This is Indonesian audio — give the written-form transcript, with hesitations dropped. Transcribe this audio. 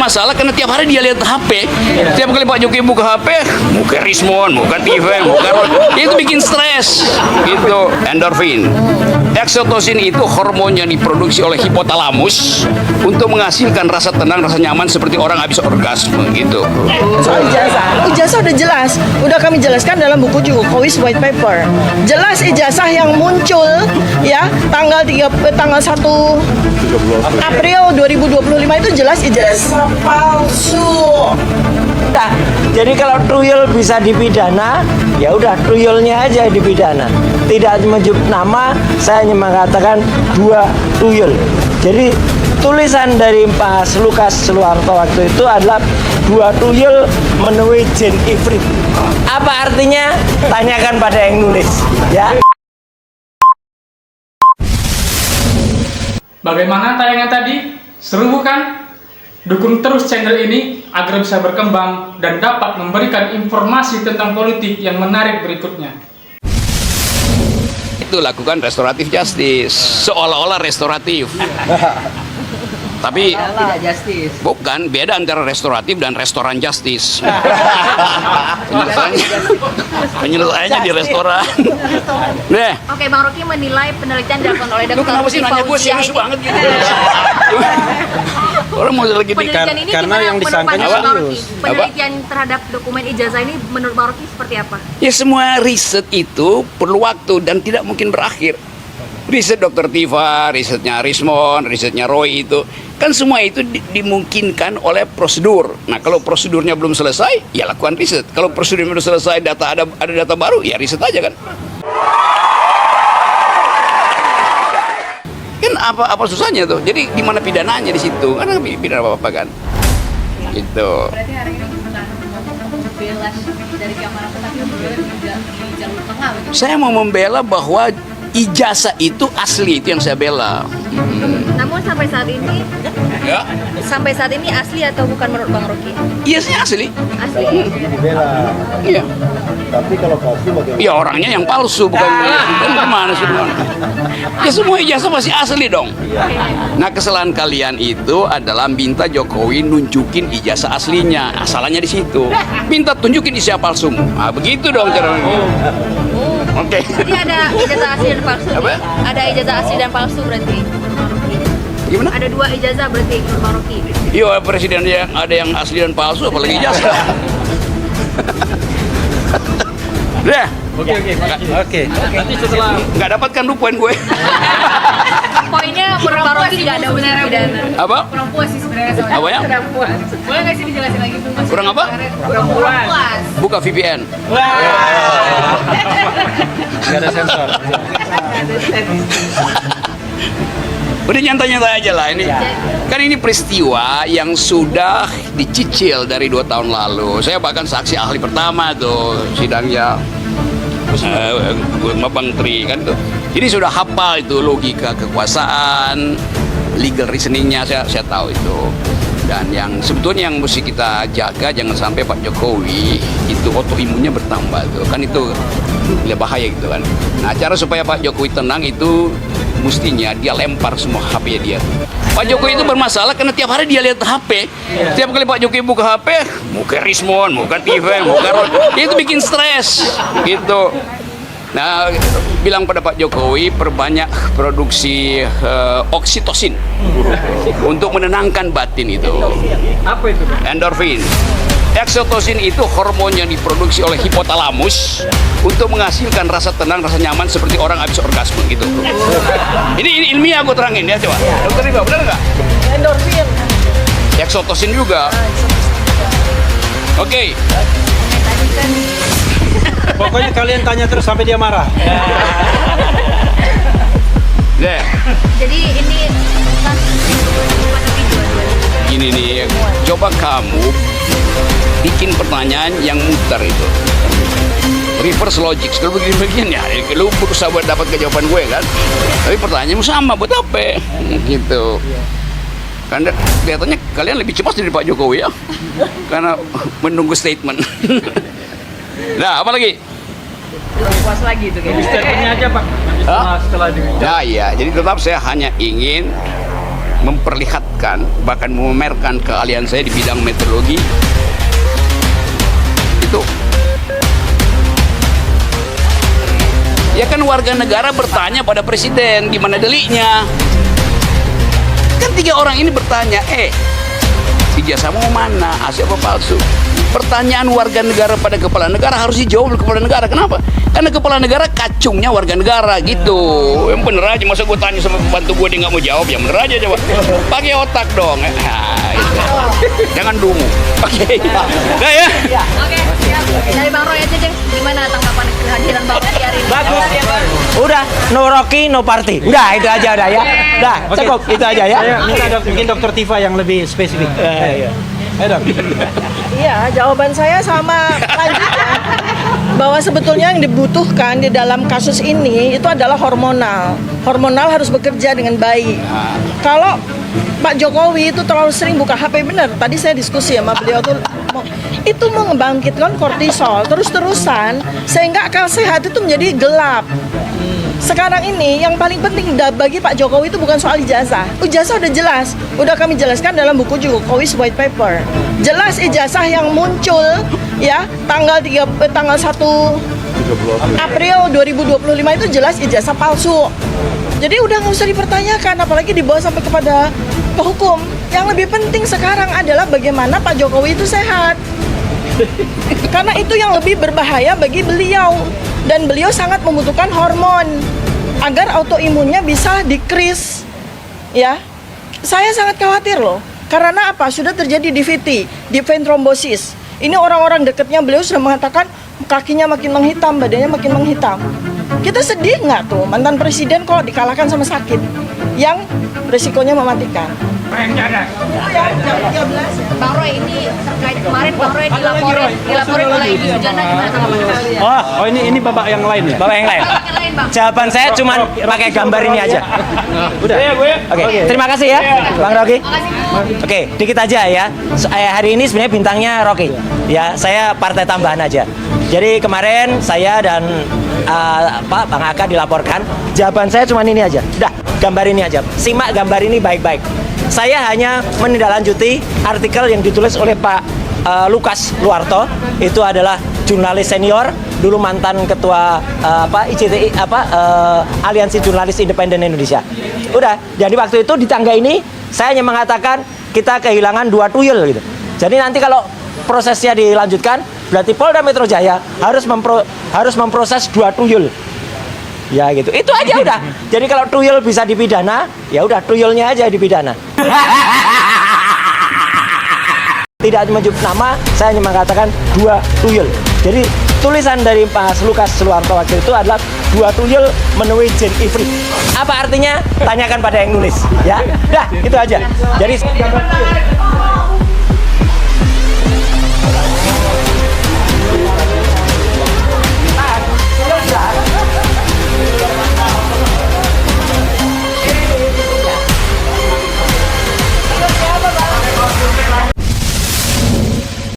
bermasalah karena tiap hari dia lihat HP. Tiap kali Pak Jokowi buka HP, buka Rismon, buka TV, buka itu bikin stres. Itu endorfin. Oksitosin itu hormon yang diproduksi oleh hipotalamus untuk menghasilkan rasa tenang, rasa nyaman seperti orang habis orgasme gitu. Soal ijazah udah jelas, udah kami jelaskan dalam buku Jokowi's White Paper. Jelas ijazah yang muncul ya tanggal 1 April 2025 itu jelas ijazah palsu. Nah, jadi kalau tuyul bisa dipidana, ya udah tuyulnya aja dipidana. Tidak menyebut nama, saya hanya mengatakan 2 tuyul. Jadi tulisan dari Mas Lukas Suwarto waktu itu adalah 2 tuyul menemui jin ifrit. Apa artinya? Tanyakan pada yang nulis, ya. Bagaimana tayangan tadi? Seru bukan? Dukung terus channel ini agar bisa berkembang dan dapat memberikan informasi tentang politik yang menarik berikutnya. Itu lakukan restoratif justice, seolah-olah restoratif. Tapi Tidak justice. bukan, beda antara restoratif dan restoran justice. Penyelesaiannya di restoran. Deh. Oke, Bang Rocky menilai penelitian dilakukan oleh Lu Dr. kenapa sih nanya gue serius banget gitu? Orang mau lagi di Penelitian ini Karena gimana yang menurut disangkanya pandangan Bang serius. Rocky? Penelitian terhadap dokumen ijazah ini menurut Bang Rocky seperti apa? Ya semua riset itu perlu waktu dan tidak mungkin berakhir. Riset Dr. Tifa, risetnya Rismon, risetnya Roy itu kan semua itu dimungkinkan oleh prosedur. Nah kalau prosedurnya belum selesai, ya lakukan riset. Kalau prosedurnya belum selesai, ada data baru, ya riset aja kan. Kan apa susahnya tuh? Jadi di mana pidananya di situ? Kan pidana apa kan? Gitu. Berarti hari ini bukan membela dari pihak manapun, tapi membela di jalur tengah. Saya mau membela bahwa ijazah itu asli, itu yang saya bela. Namun sampai saat ini, Ya, asli atau bukan menurut Bang Rocky? ijazahnya asli. Asli. Dibela. Iya. Tapi kalau palsu bagaimana? Ya orangnya yang palsu bukan gimana sih bang? Ya semua ijazah masih asli dong. Nah kesalahan kalian itu adalah minta Jokowi nunjukin ijazah aslinya, asalnya di situ. Minta tunjukin ijazah palsumu. Ah begitu dong caranya. Oke. Jadi ada ijazah asli dan palsu. Apa? nih? Ada ijazah asli dan palsu berarti. Gimana? Ada 2 ijazah berarti menurut Bang Rocky. Iya presiden yang ada yang asli dan palsu, apalagi ijazah. Deh. Oke. Nanti setelah Nggak dapatkan lu poin gue. Poinnya menurut Bang Rocky tidak ada unsur pidana. Apa? Kurang puas sih sebenarnya soalnya. Apa ya? Kurang puas. Boleh nggak sih dijelasin lagi tuh? Mas? Kurang apa? Kurang puas. Buka VPN. Nggak ada sensor. Udah nyantai-nyantai aja lah ini. Kan ini peristiwa yang sudah dicicil dari 2 tahun lalu. Saya bahkan saksi ahli pertama tuh sidangnya Bang Tri kan tuh. Jadi sudah hafal itu logika kekuasaan, legal reasoningnya saya tahu itu. Dan yang sebetulnya yang mesti kita jaga jangan sampai Pak Jokowi itu autoimunnya bertambah tuh. Kan itu bahaya gitu kan. Nah cara supaya Pak Jokowi tenang itu mestinya dia lempar semua HP dia. Pak Jokowi itu bermasalah karena tiap hari dia lihat HP. Tiap kali Pak Jokowi buka HP, buka Rismon, buka TV, buka itu bikin stres gitu. Nah, bilang pada Pak Jokowi perbanyak produksi oksitosin untuk menenangkan batin itu. apa itu? Endorfin. Oksitosin itu hormon yang diproduksi oleh hipotalamus untuk menghasilkan rasa tenang, rasa nyaman seperti orang habis orgasme gitu. Ini ilmiah aku terangin ya coba. Dokter Riba, benar nggak? Endorfin. Oksitosin juga. Oke. Pokoknya kalian tanya terus sampai dia marah. Deh. Jadi ini Ini nih, coba kamu bikin pertanyaan yang muter itu. Reverse logic, kalau begini-begini ya, lu berusaha buat dapat jawaban gue kan. Tapi pertanyaanmu sama, buat apa? Gitu. Karena kelihatannya kalian lebih cepat dari Pak Jokowi ya. Karena menunggu statement. Nah, apa lagi? puas lagi tuh Statementnya aja Pak. Hah? Setelah di Nah iya, jadi tetap saya hanya ingin memperlihatkan, bahkan memamerkan keahlian saya di bidang meteorologi itu. Ya kan warga negara bertanya pada presiden gimana deliknya. Kan 3 orang ini bertanya, ijazahmu mana, asli apa palsu? Pertanyaan warga negara pada kepala negara harus dijawab oleh kepala negara. Kenapa? Karena kepala negara kacungnya warga negara gitu. Yang bener aja, masa gue tanya sama pembantu gue dia nggak mau jawab, ya bener aja coba. Pakai otak dong. Gitu. Jangan dungu. Oke. Nah ya. Oke, siap. Dari Bang Roy aja, Jeng. Gimana tanggapan kehadiran Bang Roy hari ini? Bagus. Udah, no Rocky, no party. Udah, itu aja udah ya. Udah, Oke. cukup itu aja ya. Saya minta mungkin Dokter Tifa yang lebih spesifik. Iya. Ayo dok. Iya, jawaban saya sama lanjut ya. Bahwa sebetulnya yang dibutuhkan di dalam kasus ini itu adalah hormonal. Hormonal harus bekerja dengan baik. Kalau Pak Jokowi itu terlalu sering buka HP, benar. Tadi saya diskusi sama beliau tuh itu mau ngebangkitkan kortisol terus-terusan sehingga akal sehat itu menjadi gelap. Sekarang ini yang paling penting bagi Pak Jokowi itu bukan soal ijazah. Ijazah udah jelas, udah kami jelaskan dalam buku Jokowi's White Paper. Jelas ijazah yang muncul ya tanggal 1 April 2025 itu jelas ijazah palsu. Jadi udah nggak usah dipertanyakan, apalagi dibawa sampai kepada ke hukum. Yang lebih penting sekarang adalah bagaimana Pak Jokowi itu sehat. Karena itu yang lebih berbahaya bagi beliau. Dan beliau sangat membutuhkan hormon agar autoimunnya bisa decrease. Ya, saya sangat khawatir loh. Karena apa? Sudah terjadi DVT, deep vein thrombosis. Ini orang-orang dekatnya beliau sudah mengatakan kakinya makin menghitam, badannya makin menghitam. Kita sedih nggak tuh mantan presiden kok dikalahkan sama sakit yang resikonya mematikan. Ya, jam 13 ya. Bang Roy, ini terkait kemarin Bang Roy dilaporin oleh Ibu Sujana, gimana tanggapan kalian? Oh ini babak yang lain ya. Bapak yang lain. Yang lain, Bang. Jawaban saya cuma pakai gambar ini aja. Udah. Oke, terima kasih ya, Bang Rocky. Makasih. Oke, dikit aja ya. Hari ini sebenarnya bintangnya Rocky. Ya, saya partai tambahan aja. Jadi kemarin saya dan Bang Aka dilaporkan. Jawaban saya cuma ini aja. Udah, gambar ini aja. Simak gambar ini baik-baik. Saya hanya menindaklanjuti artikel yang ditulis oleh Pak Lukas Luarto. Itu adalah jurnalis senior, dulu mantan ketua ICTI Aliansi Jurnalis Independen Indonesia. Udah, jadi waktu itu di tangga ini saya hanya mengatakan kita kehilangan 2 tuyul gitu. Jadi nanti kalau prosesnya dilanjutkan, berarti Polda Metro Jaya harus memproses 2 tuyul. Ya gitu. Itu aja udah. Jadi kalau tuyul bisa dipidana, ya udah tuyulnya aja dipidana. Tidak menyebut nama, saya hanya mengatakan 2 tuyul. Jadi tulisan dari Pak Lukas Luarto waktu itu adalah 2 tuyul menemui Jane Ifrit. Apa artinya? Tanyakan pada yang nulis. Ya, dah itu aja. Jadi